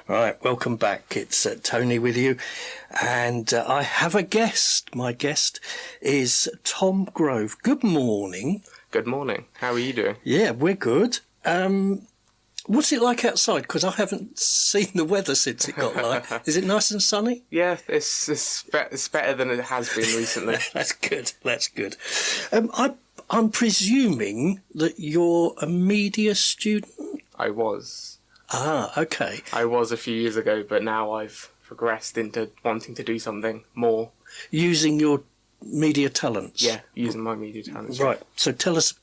Right, welcome back. It's Tony with you, and I have a guest. My guest is Tom Grove. Good morning. Good morning. How are you doing? Yeah, we're good. What's it like outside? Because I haven't seen the weather since it got light. Is it nice and sunny? Yeah, it's better than it has been recently. That's good. That's good. I'm presuming that you're a media student? I was. Ah, okay. I was a few years ago, but now I've progressed into wanting to do something more. Using your media talents? Yeah, using my media talents. Right. So tell us,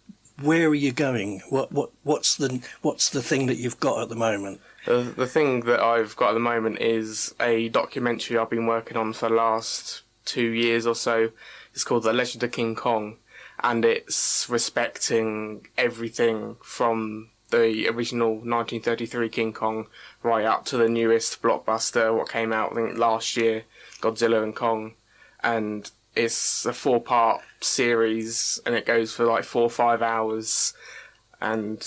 where are you going? What's the thing that you've got at the moment? The thing that I've got at the moment is a documentary I've been working on for the last 2 years or so. It's called The Legend of King Kong, and it's respecting everything from the original 1933 King Kong right up to the newest blockbuster, what came out I think last year, Godzilla and Kong. And it's a 4-part series, and it goes for like 4 or 5 hours, and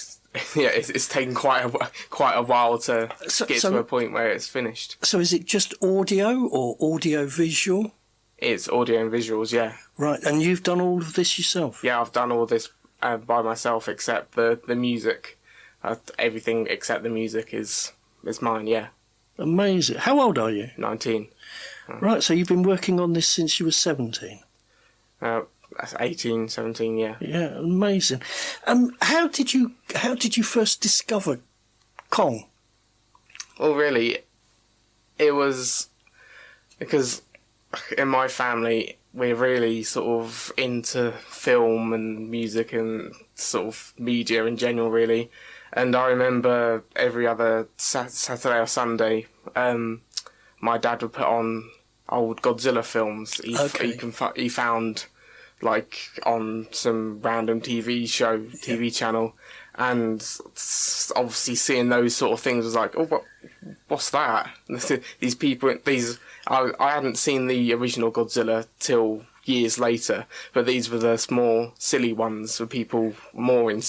yeah, it's taken quite a while to get to a point where it's finished. So is it just audio or audio visual? It's audio and visuals, yeah. Right, and you've done all of this yourself? Yeah, I've done all this by myself, except the music. Everything except the music is mine, yeah. Amazing. How old are you? 19. Right, so you've been working on this since you were 17? 18, 17, yeah. Yeah, amazing. How did you first discover Kong? Well, really, it was because in my family we're really sort of into film and music and sort of media in general, really. And I remember every other Saturday or Sunday, my dad would put on old Godzilla films. He found like on some random TV channel, and obviously seeing those sort of things was like, oh, what's that? These people, I hadn't seen the original Godzilla till years later, but these were the small silly ones with people more in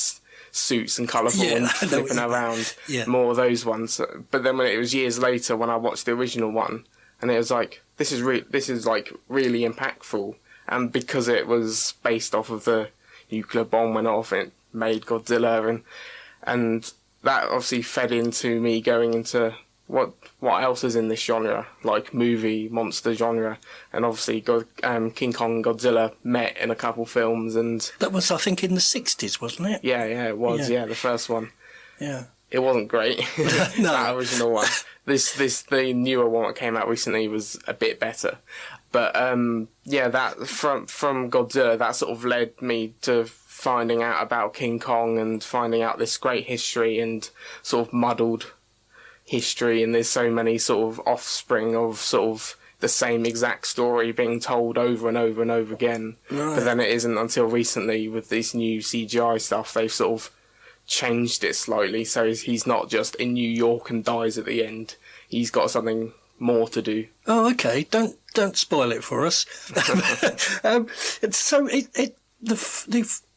suits and colourful and flipping around, more of those ones. But then when it was years later when I watched the original one, and it was like, this is like really impactful, and because it was based off of the nuclear bomb went off, it made Godzilla, and that obviously fed into me going into what else is in this genre, like movie monster genre, and obviously King Kong and Godzilla met in a couple films, and that was, I think, in the 60s, wasn't it? Yeah, it was. Yeah, the first one. Yeah, it wasn't great. No, that original one. The newer one that came out recently was a bit better, but that from Godzilla, that sort of led me to finding out about King Kong and finding out this great history and sort of muddled history, and there's so many sort of offspring of sort of the same exact story being told over and over and over again. Right. But then it isn't until recently with this new CGI stuff they've sort of changed it slightly, so he's not just in New York and dies at the end. He's got something more to do. Oh, okay. Don't spoil it for us. So the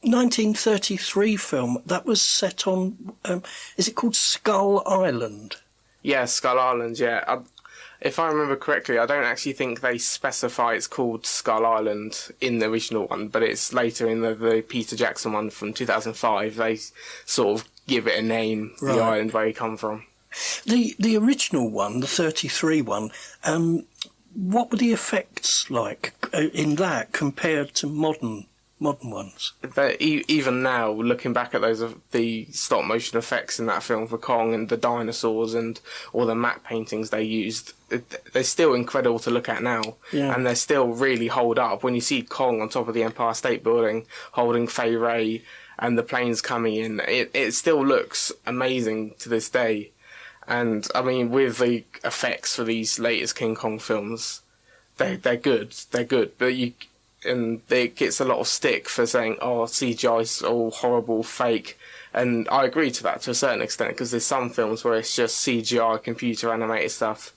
1933 film that was set on, is it called Skull Island? Yeah, Skull Island, yeah. If I remember correctly, I don't actually think they specify it's called Skull Island in the original one, but it's later in the Peter Jackson one from 2005. They sort of give it a name, right. The island where he come from. The original one, the 33 one, what were the effects like in that compared to modern ones? Even now, looking back at the stop motion effects in that film for Kong and the dinosaurs and all the matte paintings they used, they're still incredible to look at now. Yeah. And they still really hold up. When you see Kong on top of the Empire State Building holding Fay Ray and the planes coming in, it still looks amazing to this day. And I mean, with the effects for these latest King Kong films, they're good, but it gets a lot of stick for saying, oh, CGI's all horrible, fake. And I agree to that to a certain extent, because there's some films where it's just CGI, computer animated stuff.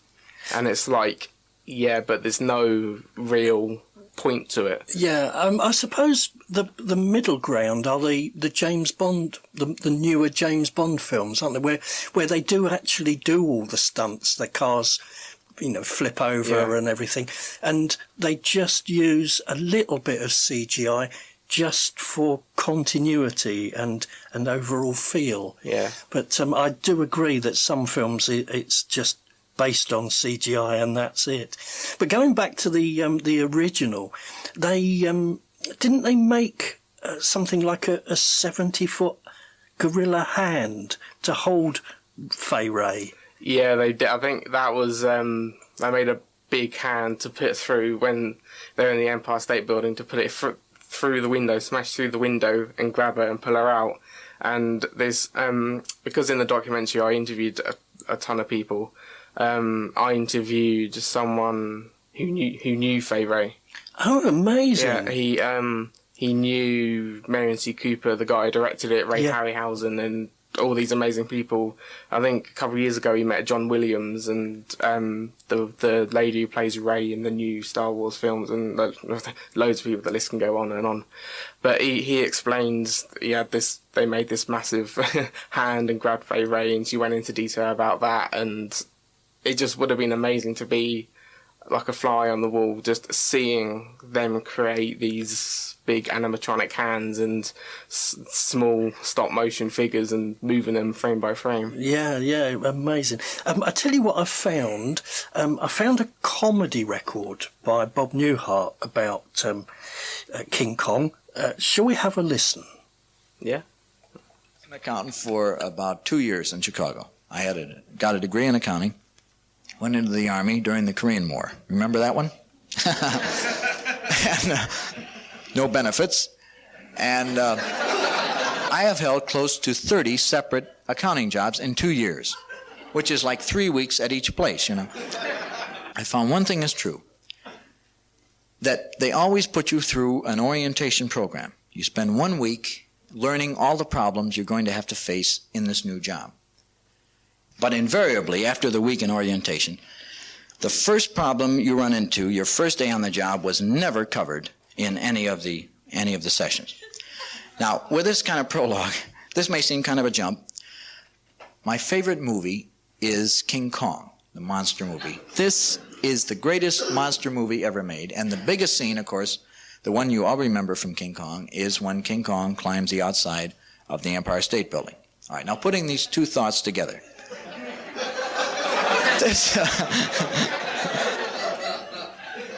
And it's like, yeah, but there's no real point to it. Yeah, I suppose the middle ground are the James Bond, the newer James Bond films, aren't they? Where they do actually do all the stunts, the cars, flip over and everything, and they just use a little bit of CGI just for continuity and overall feel. Yeah. But I do agree that some films it's just based on CGI and that's it. But going back to the original, they didn't they make something like a 70-foot gorilla hand to hold Fay Wray? Yeah, they did. I think that was they made a big hand to put through when they were in the Empire State Building, to put it through the window, smash through the window and grab her and pull her out. And there's because in the documentary I interviewed a ton of people. I interviewed someone who knew Fay Wray. Oh, amazing! Yeah, he knew Merian C. Cooper, the guy who directed it, Ray Harryhausen, and all these amazing people. I think a couple of years ago he met John Williams and the lady who plays Ray in the new Star Wars films, and loads of people. The list can go on and on. But he explains they made this massive hand and grabbed Fay Wray, and she went into detail about that, and it just would have been amazing to be like a fly on the wall, just seeing them create these big animatronic hands and small stop motion figures and moving them frame by frame. Yeah, amazing. I tell you what I found. I found a comedy record by Bob Newhart about King Kong. Shall we have a listen? Yeah. I'm an accountant for about 2 years in Chicago. I got a degree in accounting. Went into the Army during the Korean War. Remember that one? And, no benefits. And I have held close to 30 separate accounting jobs in 2 years, which is like 3 weeks at each place, I found one thing is true, that they always put you through an orientation program. You spend 1 week learning all the problems you're going to have to face in this new job. But invariably, after the week in orientation, the first problem you run into, your first day on the job, was never covered in any of the sessions. Now, with this kind of prologue, this may seem kind of a jump. My favorite movie is King Kong, the monster movie. This is the greatest monster movie ever made, and the biggest scene, of course, the one you all remember from King Kong, is when King Kong climbs the outside of the Empire State Building. All right, now putting these two thoughts together.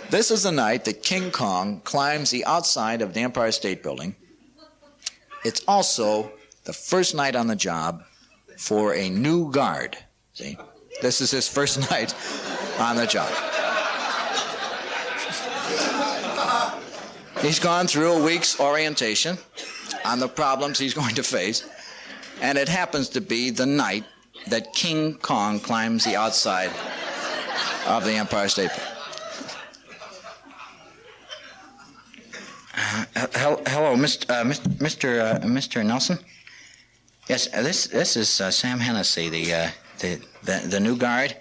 This is the night that King Kong climbs the outside of the Empire State Building. It's also the first night on the job for a new guard. See? This is his first night on the job. He's gone through a week's orientation on the problems he's going to face, and it happens to be the night that King Kong climbs the outside of the Empire State Building. Hello, Mr. Nelson. Yes, this is Sam Hennessy, the new guard.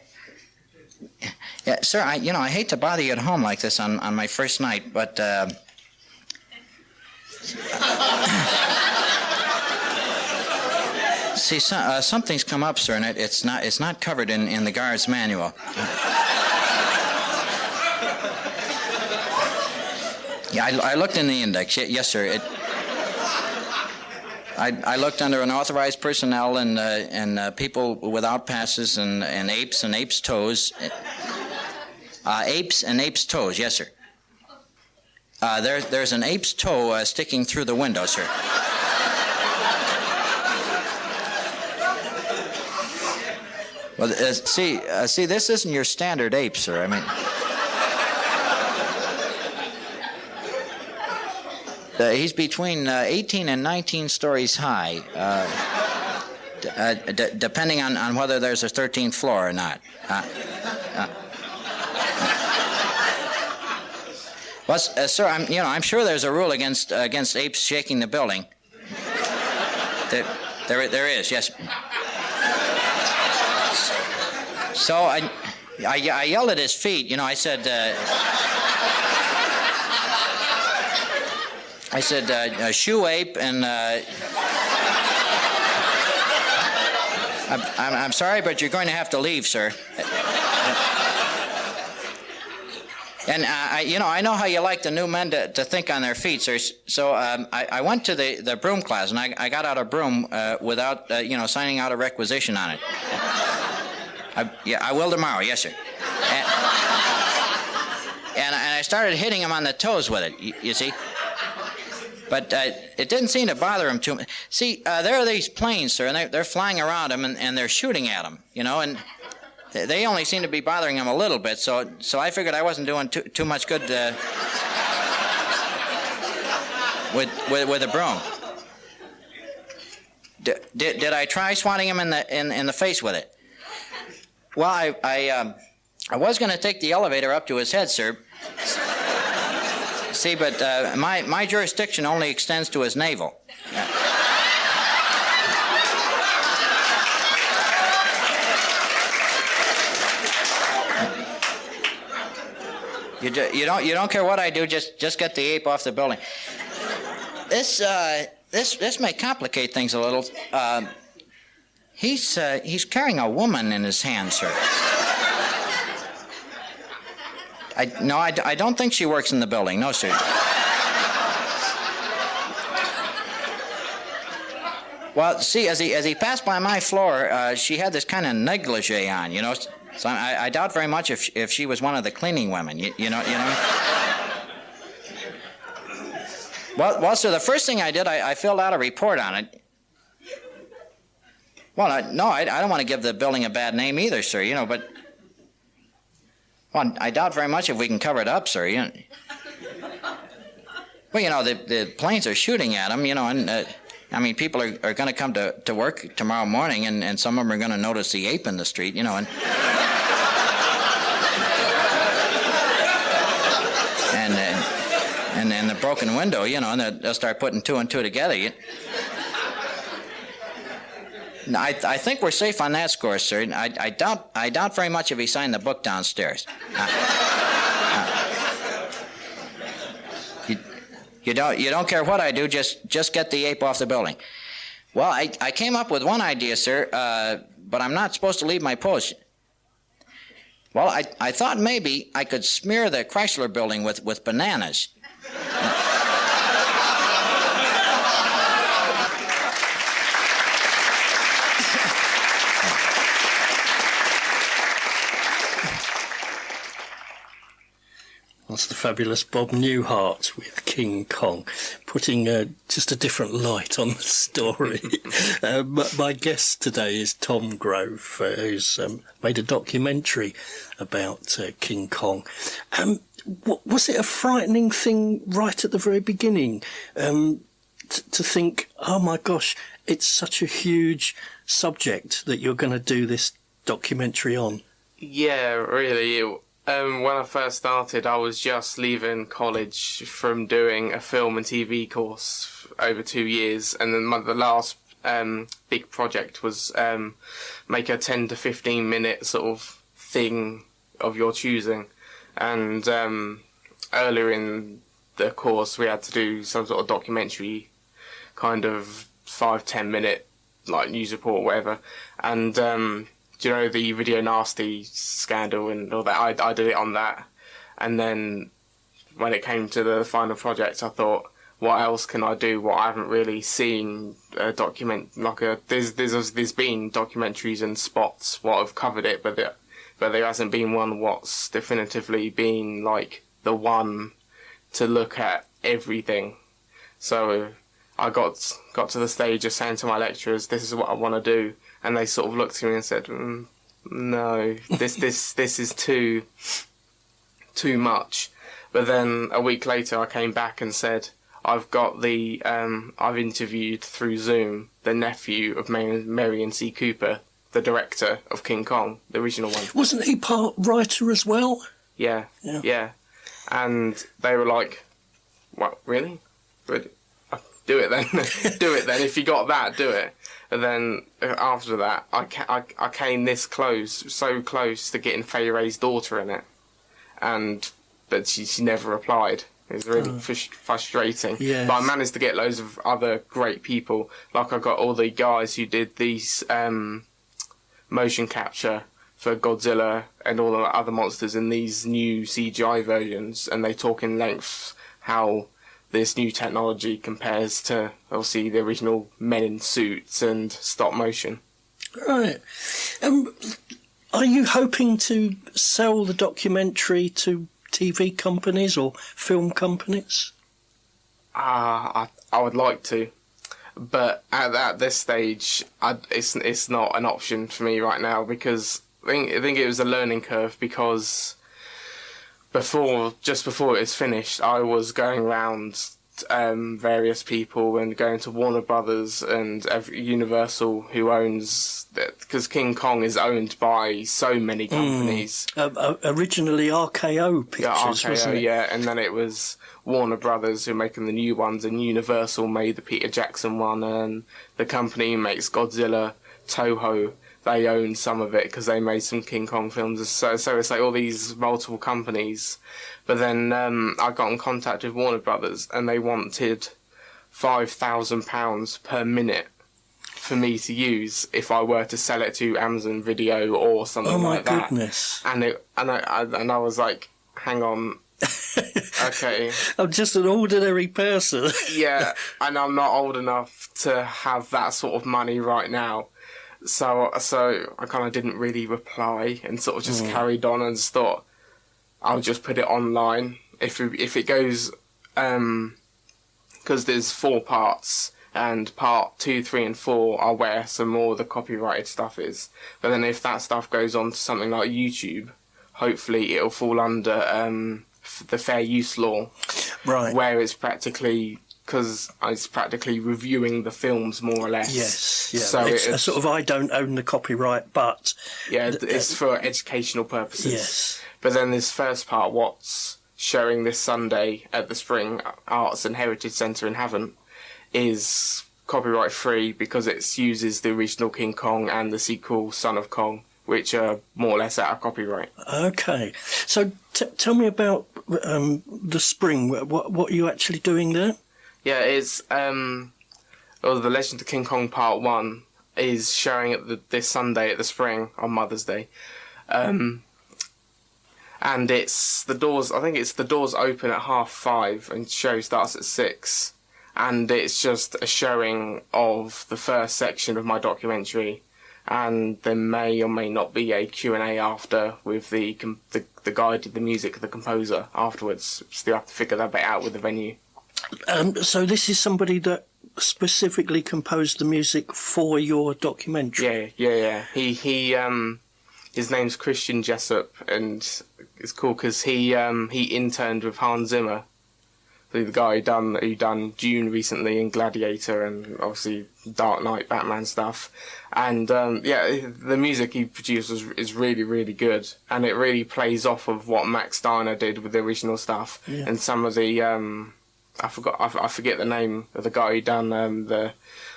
Yeah, sir. I hate to bother you at home like this on my first night, but see, something's come up, sir, and it's not covered in the guard's manual. Yeah, I looked in the index. Yes, sir. I looked under unauthorized personnel and people without passes and apes and apes' toes. Apes and apes' toes. Yes, sir. There's an ape's toe sticking through the window, sir. Well, see, this isn't your standard ape, sir. I mean, he's between 18 and 19 stories high, depending on whether there's a 13th floor or not. Well, sir, I'm sure there's a rule against apes shaking the building. There is, yes. So I yelled at his feet. I said. I said, shoe ape, and I'm sorry, but you're going to have to leave, sir. And I know how you like the new men to think on their feet, sir. So I went to the broom class, and I got out a broom without signing out a requisition on it. I will tomorrow, yes, sir. And I started hitting him on the toes with it. You see. But it didn't seem to bother him too much. See, there are these planes, sir, and they're flying around him, and they're shooting at him, and they only seem to be bothering him a little bit. So I figured I wasn't doing too much good with a broom. Did I try swatting him in the face with it? Well, I was going to take the elevator up to his head, sir. See, but my jurisdiction only extends to his navel. You don't care what I do. Just get the ape off the building. This may complicate things a little. He's carrying a woman in his hand, sir. I don't think she works in the building. No, sir. Well, see, as he passed by my floor, she had this kind of negligee on, So I doubt very much if she was one of the cleaning women. You know. Well, sir, the first thing I did, I filled out a report on it. Well, I don't want to give the building a bad name either, sir. But. Well, I doubt very much if we can cover it up, sir. Well, the planes are shooting at them, and people are going to come to work tomorrow morning, and some of them are going to notice the ape in the street, and and the broken window, and they'll start putting two and two together. I think we're safe on that score, sir. I doubt very much if he signed the book downstairs. You don't care what I do. Just get the ape off the building. Well, I came up with one idea, sir, but I'm not supposed to leave my post. Well, I thought maybe I could smear the Chrysler building with bananas. That's the fabulous Bob Newhart with King Kong, putting just a different light on the story. My guest today is Tom Grove, who's made a documentary about King Kong. Was it a frightening thing right at the very beginning to think, oh my gosh, it's such a huge subject that you're going to do this documentary on? Yeah, really. When I first started, I was just leaving college from doing a film and TV course over 2 years, and then the last big project was make a 10 to 15 minute sort of thing of your choosing. And earlier in the course, we had to do some sort of documentary, kind of 5-10 minute like news report or whatever, and the Video Nasty scandal and all that, I did it on that. And then when it came to the final project, I thought, what else can I do? What I haven't really seen there's been documentaries and spots what have covered it, but there hasn't been one what's definitively been like the one to look at everything. So I got to the stage of saying to my lecturers, this is what I want to do. And they sort of looked at me and said, no, this is too much. But then a week later I came back and said, I've interviewed through Zoom the nephew of Merian C. Cooper, the director of King Kong, the original one. Wasn't he part writer as well? Yeah. And they were like, what, really? Do it then. Do it then. If you got that, do it. And then after that, I came this close, so close to getting Faye Ray's daughter in it, but she never applied. It's really frustrating. Yes. But I managed to get loads of other great people. Like I got all the guys who did these motion capture for Godzilla and all the other monsters in these new CGI versions, and they talk in length how this new technology compares to, obviously, the original men in suits and stop motion. Right. Are you hoping to sell the documentary to TV companies or film companies? I would like to, but at this stage, it's not an option for me right now, because I think it was a learning curve, because just before it was finished, I was going around various people and going to Warner Brothers and Universal, who owns that, because King Kong is owned by so many companies. Originally RKO Pictures, wasn't it? Yeah, and then it was Warner Brothers who are making the new ones, and Universal made the Peter Jackson one, and the company who makes Godzilla, Toho, they own some of it because they made some King Kong films. So it's like all these multiple companies. But then I got in contact with Warner Brothers, and they wanted £5,000 per minute for me to use if I were to sell it to Amazon Video or something like that. Oh my goodness! And I was like, hang on. Okay. I'm just an ordinary person. Yeah, and I'm not old enough to have that sort of money right now. So I kind of didn't really reply and sort of just carried on and just thought, I'll just put it online. If it goes, because there's 4 parts, and part 2, 3 and 4 are where some more of the copyrighted stuff is. But then if that stuff goes on to something like YouTube, hopefully it'll fall under the fair use law, right? Where it's practically, because it's practically reviewing the films more or less. Yes, yeah. So it's a sort of, I don't own the copyright, but yeah, it's for educational purposes. Yes. But then this first part, what's showing this Sunday at the Spring Arts and Heritage Centre in Havant, is copyright free because it uses the original King Kong and the sequel Son of Kong, which are more or less out of copyright. Okay. So tell me about the Spring. What are you actually doing there? Yeah, it's The Legend of King Kong Part 1 is showing at this Sunday at the Spring on Mother's Day. And it's the doors open at 5:30 and show starts at 6. And it's just a showing of the first section of my documentary. And there may or may not be a Q&A after with the guy who did the music, the composer, afterwards. Still have to figure that bit out with the venue. So this is somebody that specifically composed the music for your documentary? Yeah. He his name's Christian Jessup, and it's cool because he interned with Hans Zimmer, the guy who done Dune recently and Gladiator and obviously Dark Knight, Batman stuff. And the music he produced is really, really good, and it really plays off of what Max Steiner did with the original stuff. Yeah. And some of the I forget the name of the guy who done the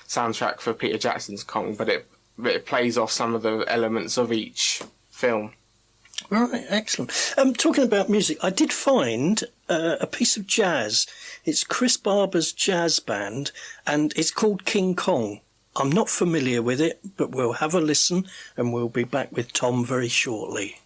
soundtrack for Peter Jackson's Kong, but it plays off some of the elements of each film. Right, excellent. Talking about music, I did find a piece of jazz. It's Chris Barber's jazz band, and it's called King Kong. I'm not familiar with it, but we'll have a listen, and we'll be back with Tom very shortly.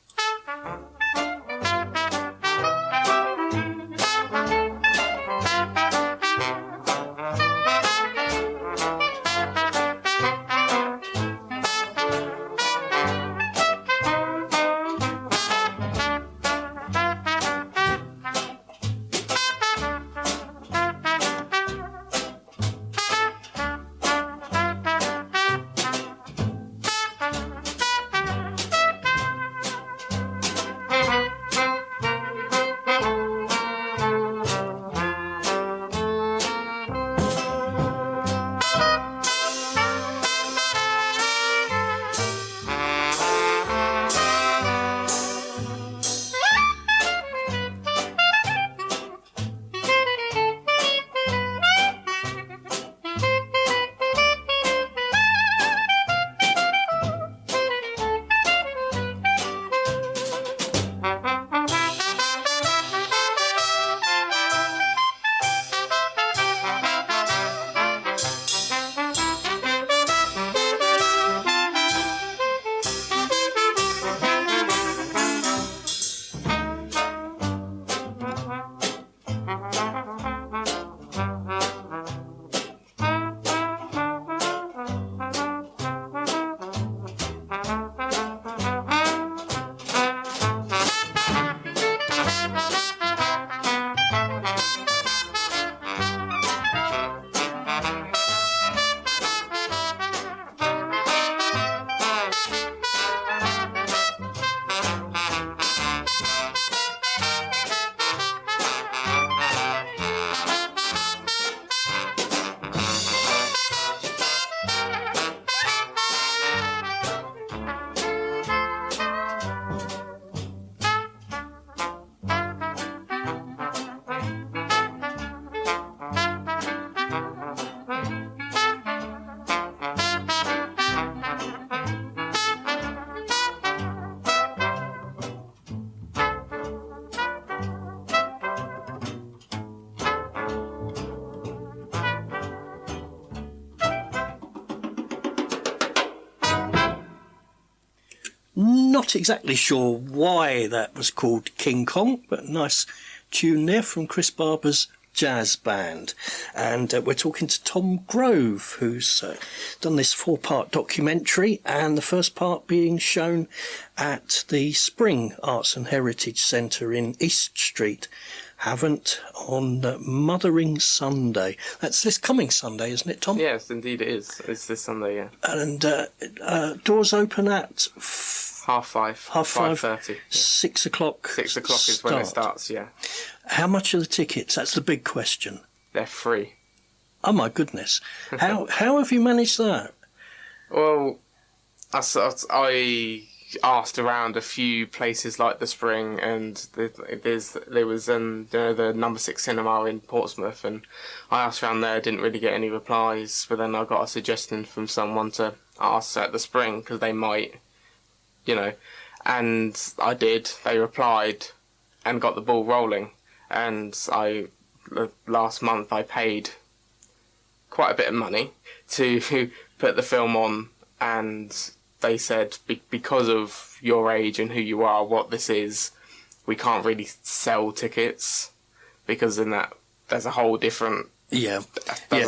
not exactly sure why that was called King Kong, but a nice tune there from Chris Barber's jazz band. And we're talking to Tom Grove, who's done this 4-part documentary, and the first part being shown at the Spring Arts and Heritage Centre in East Street, Havant, on Mothering Sunday. That's this coming Sunday, isn't it, Tom? Yes, indeed it is. It's this Sunday, yeah. And doors open at 5:30. 5:30. 6 o'clock. 6 o'clock is when it starts, yeah. How much are the tickets? That's the big question. They're free. Oh my goodness. How have you managed that? Well, I asked around a few places like the Spring, and there was the Number 6 Cinema in Portsmouth, and I asked around there, didn't really get any replies, but then I got a suggestion from someone to ask at the Spring, because they might, and I did. They replied and got the ball rolling, and last month I paid quite a bit of money to put the film on, and they said, because of your age and who you are, what this is, we can't really sell tickets, because in that there's a whole different a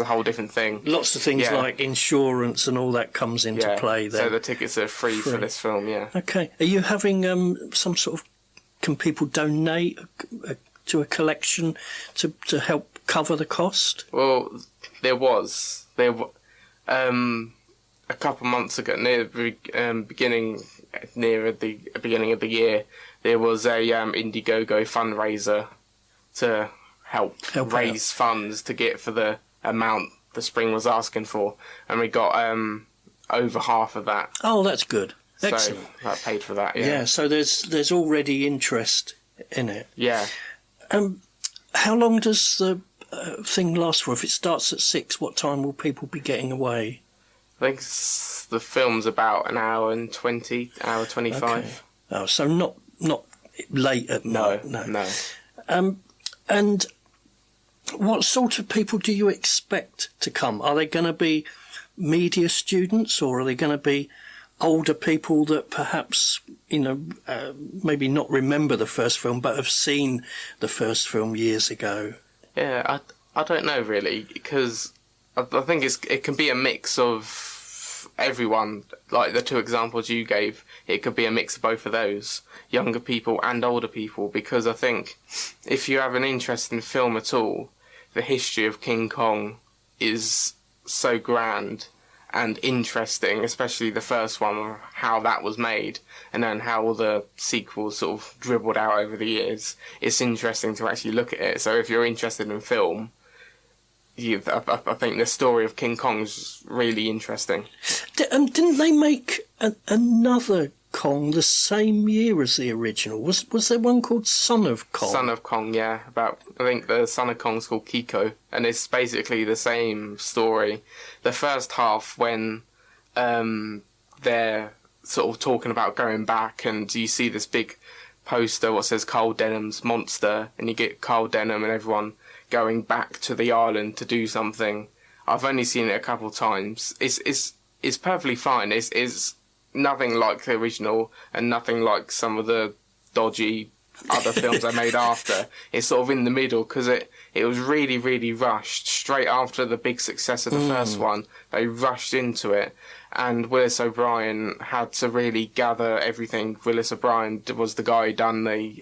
whole different thing. Lots of things like insurance and all that comes into play there. So the tickets are free for this film, yeah. Okay. Are you having some sort of... Can people donate to a collection to help cover the cost? Well, there was. A couple of months ago, near the beginning of the year, there was a Indiegogo fundraiser to help raise funds to get for the amount the Spring was asking for, and we got over half of that. Oh, that's good. Excellent. So that paid for that. Yeah. Yeah. So there's already interest in it. Yeah. How long does the thing last for? If it starts at 6, what time will people be getting away? I think the film's about an hour and 20, hour 25. Okay. Oh, so not late at night. No. And what sort of people do you expect to come? Are they going to be media students, or are they going to be older people that perhaps, maybe not remember the first film, but have seen the first film years ago? Yeah, I don't know really, because I think it can be a mix of everyone. Like the two examples you gave, it could be a mix of both of those, younger people and older people, because I think if you have an interest in film at all, the history of King Kong is so grand and interesting, especially the first one, how that was made, and then how all the sequels sort of dribbled out over the years. It's interesting to actually look at it. So if you're interested in film, I think the story of King Kong is really interesting. Didn't they make another Kong the same year as the original? Was there one called Son of Kong? Son of Kong, yeah. I think the Son of Kong's called Kiko, and it's basically the same story. The first half, when they're sort of talking about going back, and you see this big poster what says Carl Denham's Monster, and you get Carl Denham and everyone going back to the island to do something. I've only seen it a couple of times. It's perfectly fine. It's nothing like the original, and nothing like some of the dodgy other films I made after. It's sort of in the middle, because it was really, really rushed. Straight after the big success of the first one, they rushed into it, and Willis O'Brien had to really gather everything. Willis O'Brien was the guy who done the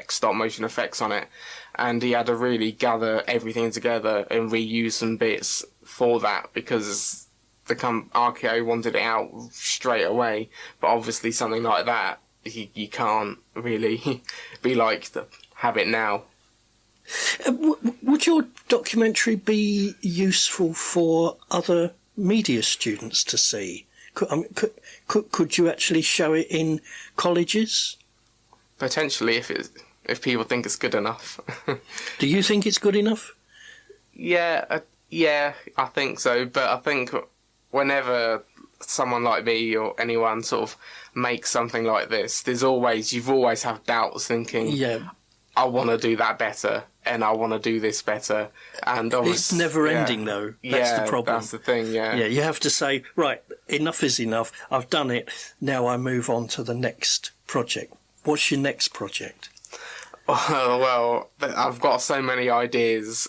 stop motion effects on it, and he had to really gather everything together and reuse some bits for that, because the RKO wanted it out straight away. But obviously something like that, you can't really be like, have it now. Would your documentary be useful for other media students to see? Could you actually show it in colleges? Potentially, if people think it's good enough. Do you think it's good enough? Yeah, I think so. But I think whenever someone like me or anyone sort of makes something like this, you've always have doubts, thinking, I want to do that better. and I want to do this better. And it's never ending, though. That's the problem. That's the thing. Yeah. Yeah, you have to say, right, enough is enough. I've done it. Now I move on to the next project. What's your next project? Well, I've got so many ideas.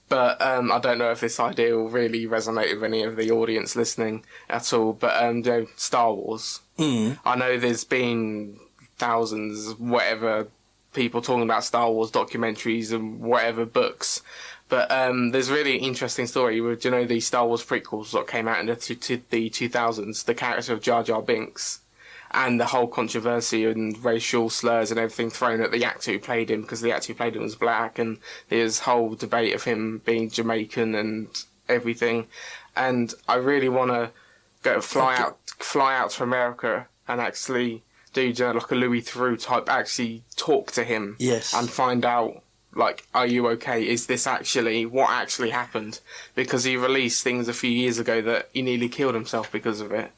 But I don't know if this idea will really resonate with any of the audience listening at all. But Star Wars. I know there's been thousands, whatever, people talking about Star Wars documentaries and whatever books. But there's a really interesting story with, the Star Wars prequels that came out in the 2000s, the character of Jar Jar Binks. And the whole controversy and racial slurs and everything thrown at the actor who played him, because the actor who played him was black, and there's whole debate of him being Jamaican and everything. And I really want to fly out to America and actually do like a Louis Theroux type, actually talk to him. Yes. And find out, like, are you okay? Is this actually what actually happened? Because he released things a few years ago that he nearly killed himself because of it.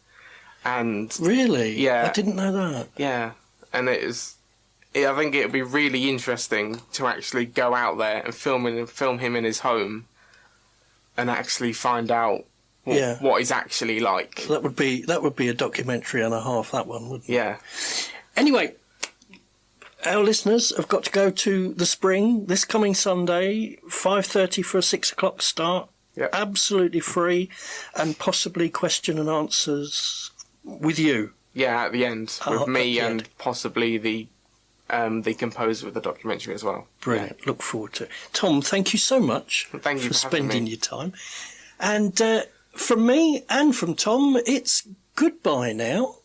And really? Yeah. I didn't know that. Yeah. And I think it would be really interesting to actually go out there and film him in his home and actually find out what he's actually like. That would be a documentary and a half, that one, wouldn't it? Yeah. Anyway, our listeners have got to go to the Spring this coming Sunday, 5:30 for a 6 o'clock start. Yep. Absolutely free, and possibly question and answers with you. Yeah, at the end, with me and end. possibly the composer of the documentary as well. Brilliant. Yeah. Look forward to it. Tom, thank you so much for spending your time. And from me and from Tom, it's goodbye now.